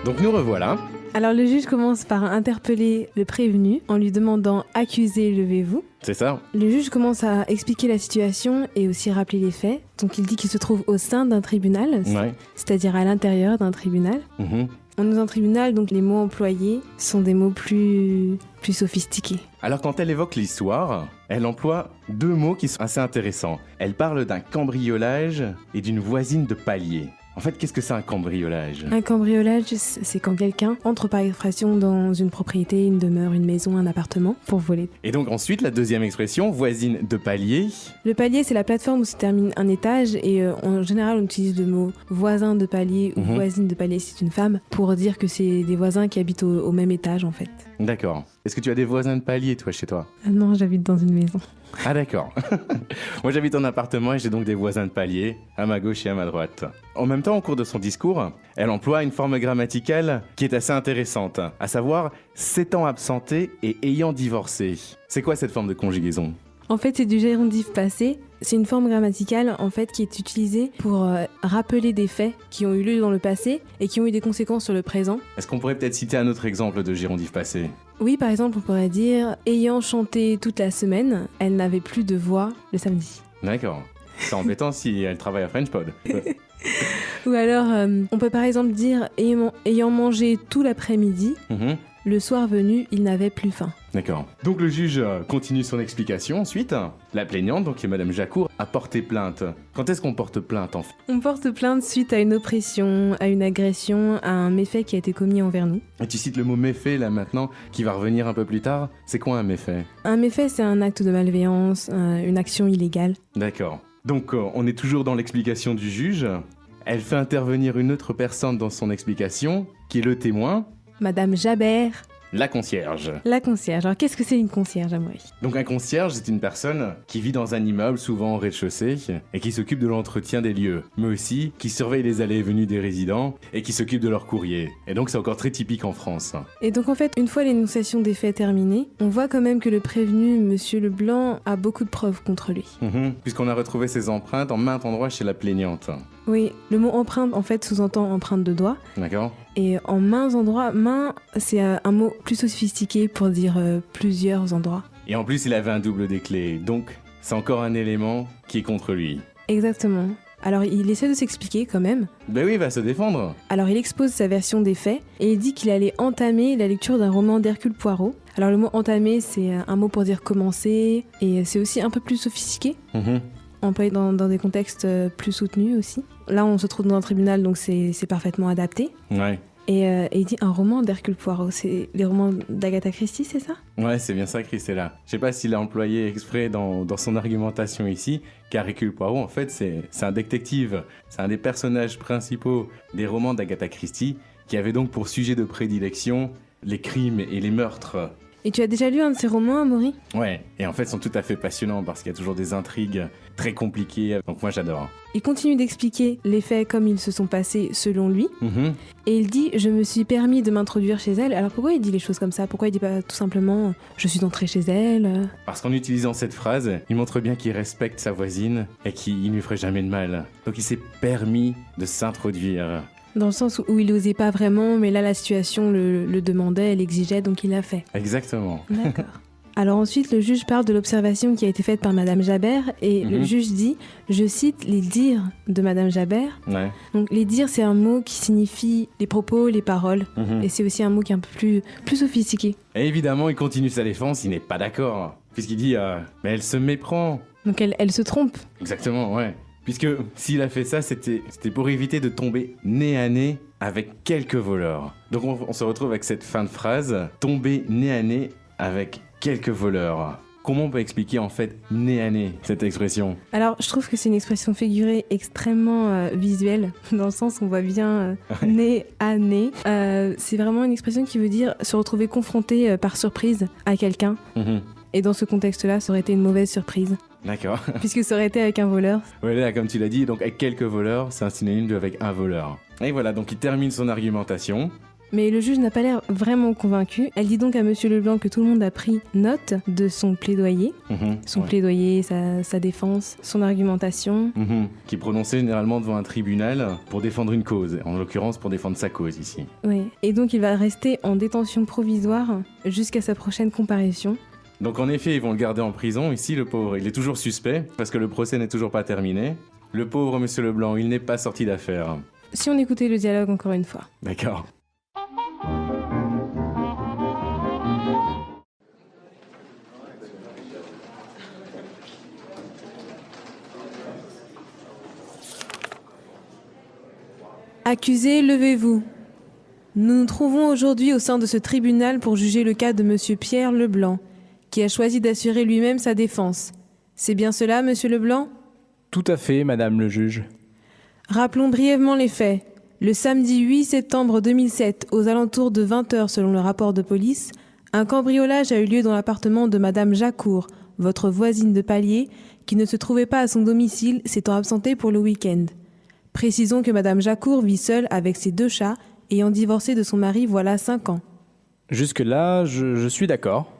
Donc nous revoilà. Alors le juge commence par interpeller le prévenu en lui demandant « Accusé, levez-vous ». C'est ça. Le juge commence à expliquer la situation et aussi rappeler les faits. Donc il dit qu'il se trouve au sein d'un tribunal, Ouais. c'est-à-dire à l'intérieur d'un tribunal. Mhm. On est dans un tribunal, donc les mots employés sont des mots plus sophistiqués. Alors quand elle évoque l'histoire, elle emploie 2 mots qui sont assez intéressants. Elle parle d'un cambriolage et d'une voisine de palier. En fait, qu'est-ce que c'est un cambriolage ? Un cambriolage, c'est quand quelqu'un entre par effraction dans une propriété, une demeure, une maison, un appartement pour voler. Et donc ensuite, la deuxième expression, voisine de palier. Le palier, c'est la plateforme où se termine un étage et en général, on utilise le mot voisin de palier ou voisine de palier, c'est une femme, pour dire que c'est des voisins qui habitent au même étage en fait. D'accord. Est-ce que tu as des voisins de palier, toi, chez toi ? Ah non, j'habite dans une maison. Ah d'accord. Moi j'habite en appartement et j'ai donc des voisins de palier, à ma gauche et à ma droite. En même temps, au cours de son discours, elle emploie une forme grammaticale qui est assez intéressante, à savoir s'étant absentée et ayant divorcé. C'est quoi cette forme de conjugaison ? En fait, c'est du gérondif passé. C'est une forme grammaticale en fait qui est utilisée pour rappeler des faits qui ont eu lieu dans le passé et qui ont eu des conséquences sur le présent. Est-ce qu'on pourrait peut-être citer un autre exemple de gérondif passé ? Oui, par exemple, on pourrait dire « Ayant chanté toute la semaine, elle n'avait plus de voix le samedi ». D'accord. C'est embêtant si elle travaille à FrenchPod. Ou alors, on peut par exemple dire « Ayant mangé tout l'après-midi, le soir venu, il n'avait plus faim ». D'accord. Donc le juge continue son explication ensuite. La plaignante, donc qui est Madame Jacour, a porté plainte. Quand est-ce qu'on porte plainte en fait ? On porte plainte suite à une oppression, à une agression, à un méfait qui a été commis envers nous. Et tu cites le mot méfait là maintenant, qui va revenir un peu plus tard. C'est quoi un méfait ? Un méfait, c'est un acte de malveillance, une action illégale. D'accord. Donc on est toujours dans l'explication du juge. Elle fait intervenir une autre personne dans son explication, qui est le témoin. Madame Jabert. La concierge. La concierge. Alors qu'est-ce que c'est une concierge, Amaury? Donc un concierge, c'est une personne qui vit dans un immeuble, souvent au rez-de-chaussée, et qui s'occupe de l'entretien des lieux, mais aussi qui surveille les allées et venues des résidents et qui s'occupe de leur courrier. Et donc c'est encore très typique en France. Et donc en fait, une fois l'énonciation des faits terminée, on voit quand même que le prévenu, Monsieur Leblanc, a beaucoup de preuves contre lui. Puisqu'on a retrouvé ses empreintes en maint endroit chez la plaignante. Oui, le mot empreinte en fait sous-entend empreinte de doigt. D'accord. Et en mains endroits, main c'est un mot plus sophistiqué pour dire plusieurs endroits. Et en plus, il avait un double des clés, donc c'est encore un élément qui est contre lui. Exactement. Alors il essaie de s'expliquer quand même. Ben oui, il va se défendre. Alors il expose sa version des faits et il dit qu'il allait entamer la lecture d'un roman d'Hercule Poirot. Alors le mot entamer, c'est un mot pour dire commencer et c'est aussi un peu plus sophistiqué. Employé dans des contextes plus soutenus aussi. Là, on se trouve dans un tribunal, donc c'est parfaitement adapté. Ouais. Et il dit un roman d'Hercule Poirot. C'est les romans d'Agatha Christie, c'est ça? Ouais, c'est bien ça, Christella. Je sais pas s'il a employé exprès dans son argumentation ici, car Hercule Poirot, en fait, c'est un détective. C'est un des personnages principaux des romans d'Agatha Christie, qui avait donc pour sujet de prédilection les crimes et les meurtres. Et tu as déjà lu un de ces romans, Amaury? Ouais, et en fait, ils sont tout à fait passionnants parce qu'il y a toujours des intrigues très compliquées. Donc moi, j'adore. Il continue d'expliquer les faits comme ils se sont passés selon lui. Et il dit « Je me suis permis de m'introduire chez elle ». Alors pourquoi il dit les choses comme ça? Pourquoi il dit pas tout simplement « Je suis entré chez elle ». Parce qu'en utilisant cette phrase, il montre bien qu'il respecte sa voisine et qu'il ne lui ferait jamais de mal. Donc il s'est permis de s'introduire. Dans le sens où il n'osait pas vraiment, mais là la situation le demandait, elle l'exigeait, donc il l'a fait. Exactement. D'accord. Alors ensuite, le juge parle de l'observation qui a été faite par Madame Jabert et le juge dit, je cite, les dires de Madame Jabert. Ouais. Donc les dires, c'est un mot qui signifie les propos, les paroles, et c'est aussi un mot qui est un peu plus sophistiqué. Et évidemment, il continue sa défense, il n'est pas d'accord, puisqu'il dit mais elle se méprend. Donc elle se trompe. Exactement, ouais. Puisque s'il a fait ça, c'était pour éviter de tomber nez à nez avec quelques voleurs. Donc on se retrouve avec cette fin de phrase, tomber nez à nez avec quelques voleurs. Comment on peut expliquer en fait nez à nez cette expression? Alors je trouve que c'est une expression figurée extrêmement visuelle, dans le sens où on voit bien nez à nez. C'est vraiment une expression qui veut dire se retrouver confronté par surprise à quelqu'un. Et dans ce contexte-là, ça aurait été une mauvaise surprise. D'accord. Puisque ça aurait été avec un voleur. Ouais, là, comme tu l'as dit, donc avec quelques voleurs, c'est un synonyme de avec un voleur. Et voilà, donc il termine son argumentation. Mais le juge n'a pas l'air vraiment convaincu. Elle dit donc à Monsieur Leblanc que tout le monde a pris note de son plaidoyer. Son plaidoyer, sa défense, son argumentation. Qui est prononcé généralement devant un tribunal pour défendre une cause. En l'occurrence, pour défendre sa cause ici. Oui. Et donc il va rester en détention provisoire jusqu'à sa prochaine comparution. Donc en effet, ils vont le garder en prison. Ici, le pauvre, il est toujours suspect parce que le procès n'est toujours pas terminé. Le pauvre Monsieur Leblanc, il n'est pas sorti d'affaire. Si on écoutait le dialogue encore une fois. D'accord. Accusé, levez-vous. Nous nous trouvons aujourd'hui au sein de ce tribunal pour juger le cas de Monsieur Pierre Leblanc, qui a choisi d'assurer lui-même sa défense. C'est bien cela, Monsieur Leblanc? Tout à fait, Madame le juge. Rappelons brièvement les faits. Le samedi 8 septembre 2007, aux alentours de 20h selon le rapport de police, un cambriolage a eu lieu dans l'appartement de Madame Jacour, votre voisine de palier, qui ne se trouvait pas à son domicile, s'étant absentée pour le week-end. Précisons que Madame Jacour vit seule avec ses 2 chats, ayant divorcé de son mari voilà 5 ans. Jusque-là, je suis d'accord.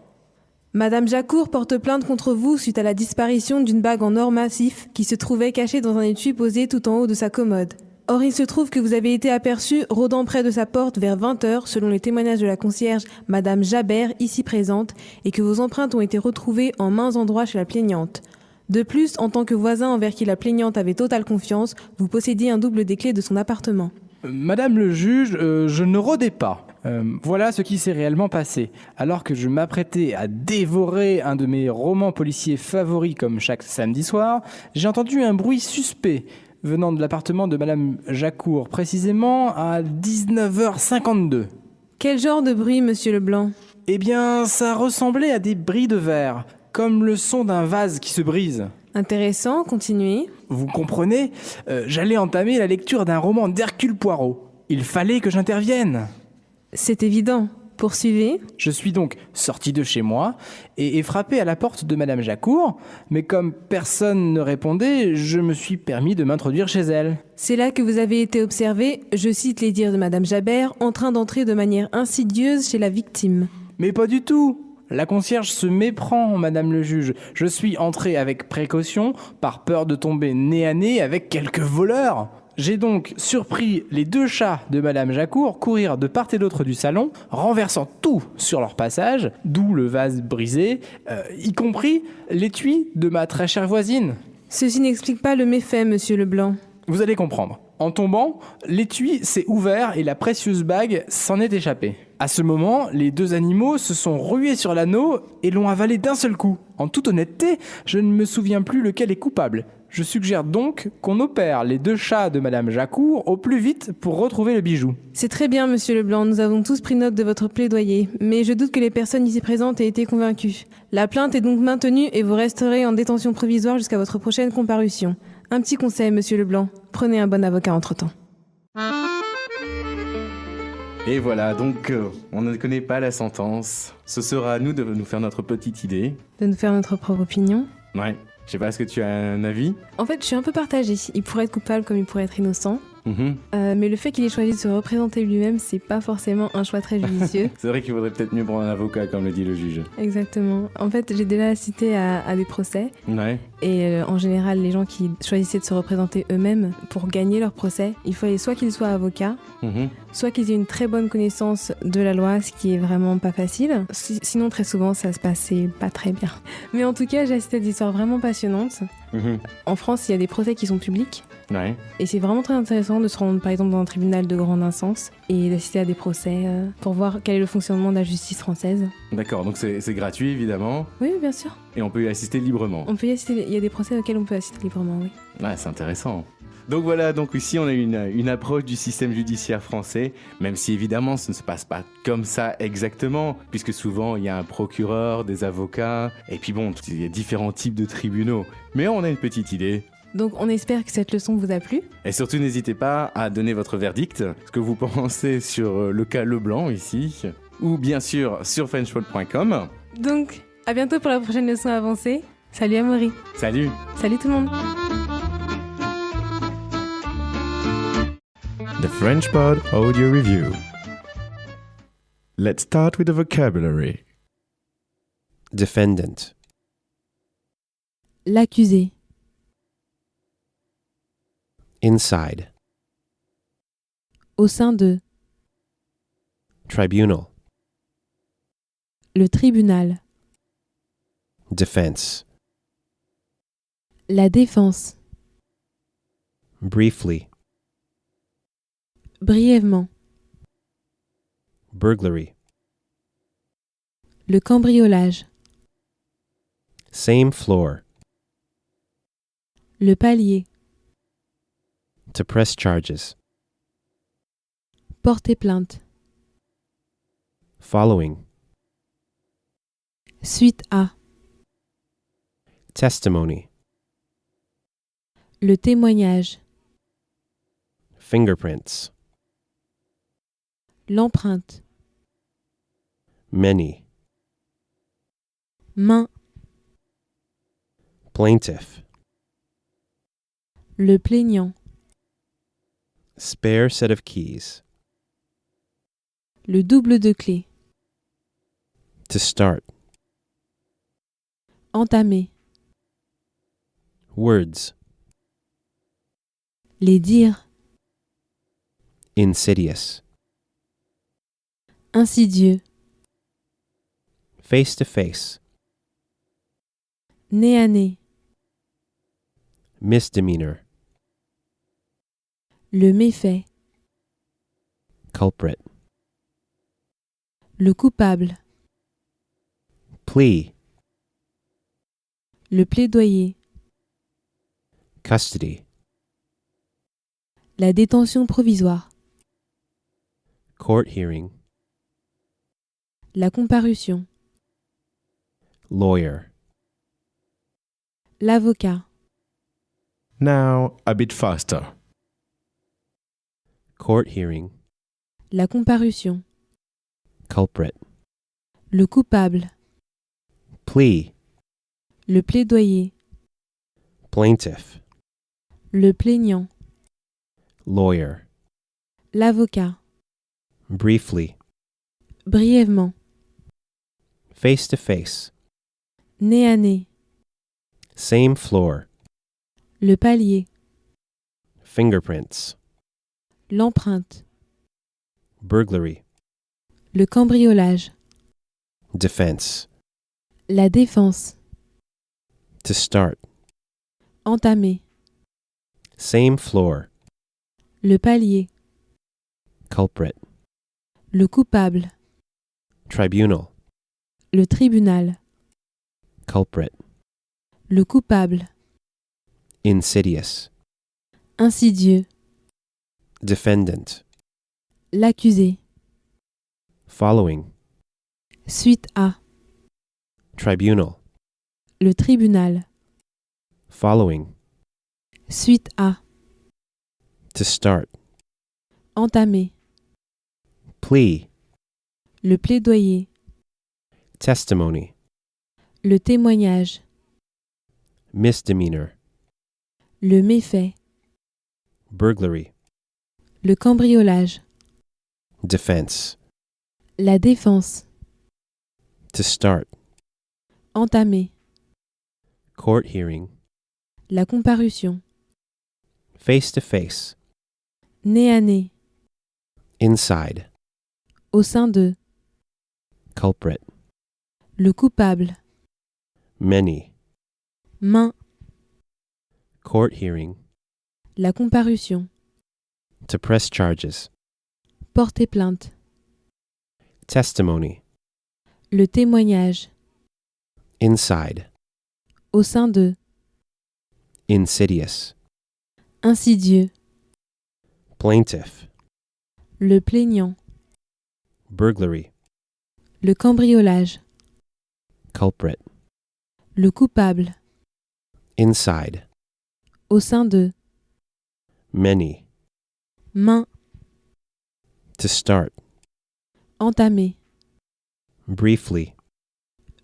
Madame Jacour porte plainte contre vous suite à la disparition d'une bague en or massif qui se trouvait cachée dans un étui posé tout en haut de sa commode. Or, il se trouve que vous avez été aperçu rôdant près de sa porte vers 20h, selon les témoignages de la concierge Madame Jabert, ici présente, et que vos empreintes ont été retrouvées en mains endroits chez la plaignante. De plus, en tant que voisin envers qui la plaignante avait totale confiance, vous possédiez un double des clés de son appartement. Madame le juge, je ne rôdais pas. Voilà ce qui s'est réellement passé. Alors que je m'apprêtais à dévorer un de mes romans policiers favoris comme chaque samedi soir, j'ai entendu un bruit suspect venant de l'appartement de Madame Jacour, précisément à 19h52. Quel genre de bruit, Monsieur Leblanc? Eh bien, ça ressemblait à des bris de verre, comme le son d'un vase qui se brise. Intéressant, continuez. Vous comprenez, j'allais entamer la lecture d'un roman d'Hercule Poirot. Il fallait que j'intervienne. C'est évident. Poursuivez. Je suis donc sorti de chez moi et frappé à la porte de Madame Jacour, mais comme personne ne répondait, je me suis permis de m'introduire chez elle. C'est là que vous avez été observé, je cite les dires de Madame Jabert, en train d'entrer de manière insidieuse chez la victime. Mais pas du tout. La concierge se méprend, Madame le juge. Je suis entré avec précaution, par peur de tomber nez à nez avec quelques voleurs. J'ai donc surpris les 2 chats de Madame Jacour courir de part et d'autre du salon, renversant tout sur leur passage, d'où le vase brisé, y compris l'étui de ma très chère voisine. Ceci n'explique pas le méfait, monsieur Leblanc. Vous allez comprendre. En tombant, l'étui s'est ouvert et la précieuse bague s'en est échappée. À ce moment, les 2 animaux se sont rués sur l'anneau et l'ont avalé d'un seul coup. En toute honnêteté, je ne me souviens plus lequel est coupable. Je suggère donc qu'on opère les 2 chats de Madame Jacour au plus vite pour retrouver le bijou. C'est très bien, monsieur Leblanc, nous avons tous pris note de votre plaidoyer, mais je doute que les personnes ici présentes aient été convaincues. La plainte est donc maintenue et vous resterez en détention provisoire jusqu'à votre prochaine comparution. Un petit conseil, monsieur Leblanc, prenez un bon avocat entre-temps. Et voilà, donc on ne connaît pas la sentence. Ce sera à nous de nous faire notre petite idée. De nous faire notre propre opinion. Ouais. Je sais pas, est-ce que tu as un avis? En fait, je suis un peu partagée. Il pourrait être coupable comme il pourrait être innocent. Mais le fait qu'il ait choisi de se représenter lui-même, c'est pas forcément un choix très judicieux. C'est vrai qu'il vaudrait peut-être mieux prendre un avocat, comme le dit le juge. Exactement. En fait, j'ai déjà assisté à des procès. Ouais. Et en général, les gens qui choisissaient de se représenter eux-mêmes pour gagner leur procès, il fallait soit qu'ils soient avocats, soit qu'ils aient une très bonne connaissance de la loi, ce qui est vraiment pas facile. Sinon, très souvent, ça se passait pas très bien. Mais en tout cas, j'ai assisté à des histoires vraiment passionnantes. En France, il y a des procès qui sont publics. Ouais. Et c'est vraiment très intéressant de se rendre par exemple dans un tribunal de grande instance et d'assister à des procès pour voir quel est le fonctionnement de la justice française. D'accord, donc c'est gratuit évidemment. Oui, bien sûr. Et on peut y assister librement. On peut y assister, il y a des procès auxquels on peut assister librement, oui. Ouais, c'est intéressant. Donc voilà, donc ici on a une approche du système judiciaire français, même si évidemment ce ne se passe pas comme ça exactement, puisque souvent il y a un procureur, des avocats, et puis bon, il y a différents types de tribunaux. Mais on a une petite idée. Donc on espère que cette leçon vous a plu. Et surtout n'hésitez pas à donner votre verdict, ce que vous pensez sur le cas Leblanc ici, ou bien sûr sur frenchpod.com. Donc à bientôt pour la prochaine leçon avancée. Salut Amaury. Salut. Salut tout le monde. The French Pod Audio Review. Let's start with the vocabulary. Defendant. L'accusé. Inside. Au sein de. Tribunal. Le tribunal. Defense. La défense. Briefly. Brièvement. Burglary. Le cambriolage. Same floor. Le palier. To press charges. Porter plainte. Following. Suite à. Testimony. Le témoignage. Fingerprints. L'empreinte. Many. Main. Plaintiff. Le plaignant. Spare set of keys. Le double de clé. To start. Entamer. Words. Les dire. Insidious. Insidieux. Face to face. Nez à nez. Misdemeanor. Le méfait. Culprit. Le coupable. Plea. Le plaidoyer. Custody. La détention provisoire. Court hearing. La comparution. Lawyer. L'avocat. Now, a bit faster. Court hearing. La comparution. culprit, le coupable, plea, le plaidoyer, plaintiff, le plaignant, lawyer, l'avocat, briefly, brièvement, face to face, nez à nez, same floor, le palier, fingerprints, l'empreinte, burglary, le cambriolage, defense, la défense, to start, entamer, same floor, le palier, culprit, le coupable, tribunal, le tribunal, culprit, le coupable, insidious, insidieux, defendant, l'accusé, following, suite à, tribunal, le tribunal, following, suite à, to start, entamer, plea, le plaidoyer, testimony, le témoignage, misdemeanor, le méfait, burglary, le cambriolage, defense, la défense, to start, entamer, court hearing, la comparution, face to face, nez à nez, inside, au sein de, culprit, le coupable, many, main, court hearing, la comparution, to press charges, porter plainte, testimony, le témoignage, inside, au sein de, insidious, insidieux, plaintiff, le plaignant, burglary, le cambriolage, culprit, le coupable, inside, au sein de, many, main, to start, entamer, briefly,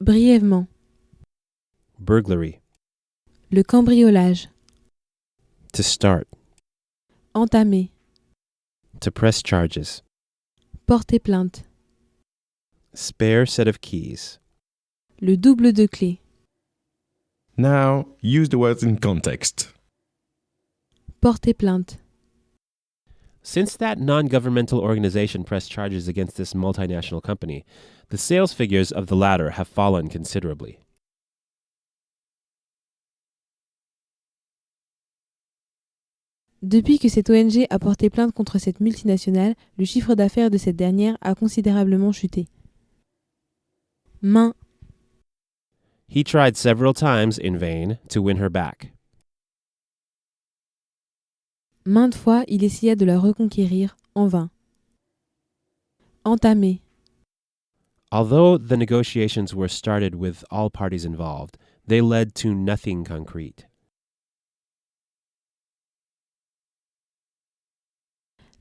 brièvement, burglary, le cambriolage, to start, entamer, to press charges, porter plainte, spare set of keys, le double de clé, Now, use the words in context. porter plainte, Since that non-governmental organization pressed charges against this multinational company, the sales figures of the latter have fallen considerably. Depuis que cette ONG a porté plainte contre cette multinationale, le chiffre d'affaires de cette dernière a considérablement chuté. Main, He tried several times in vain to win her back. maintes fois il essaya de la reconquérir, en vain. Entamer, Although the negotiations were started with all parties involved, they led to nothing concrete.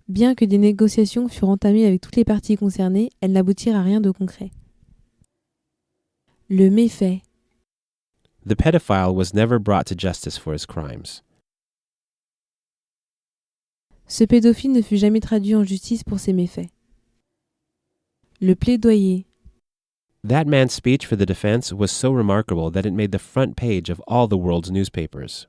bien que des négociations furent entamées avec toutes les parties concernées, elles n'aboutirent à rien de concret. Le méfait, The pedophile was never brought to justice for his crimes. ce pédophile ne fut jamais traduit en justice pour ses méfaits. Le plaidoyer, That man's speech for the defense was so remarkable that it made the front page of all the world's newspapers.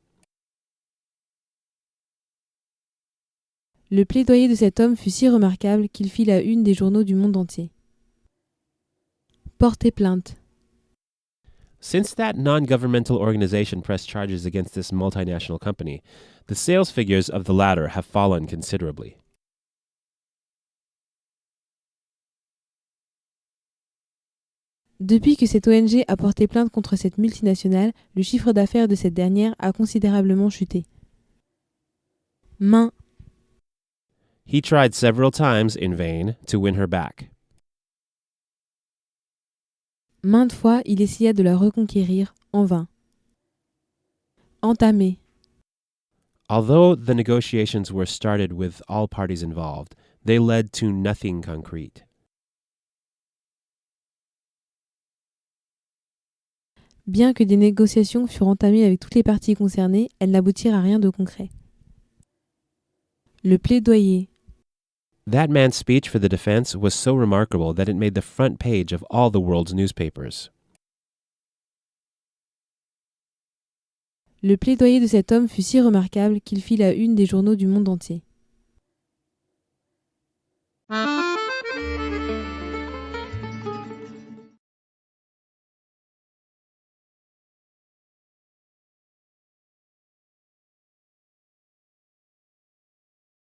le plaidoyer de cet homme fut si remarquable qu'il fit la une des journaux du monde entier. Porter plainte, Since that non-governmental organization pressed charges against this multinational company, the sales figures of the latter have fallen considerably. depuis que cette ONG a porté plainte contre cette multinationale, le chiffre d'affaires de cette dernière a considérablement chuté. Main, He tried several times in vain to win her back. maintes fois il essaya de la reconquérir, en vain. Entamer, Although the negotiations were started with all parties involved, they led to nothing concrete. Bien que des négociations furent entamées avec toutes les parties concernées, elles n'aboutirent à rien de concret. Le plaidoyer. That man's speech for the defense was so remarkable that it made the front page of all the world's newspapers. Le plaidoyer de cet homme fut si remarquable qu'il fit la une des journaux du monde entier.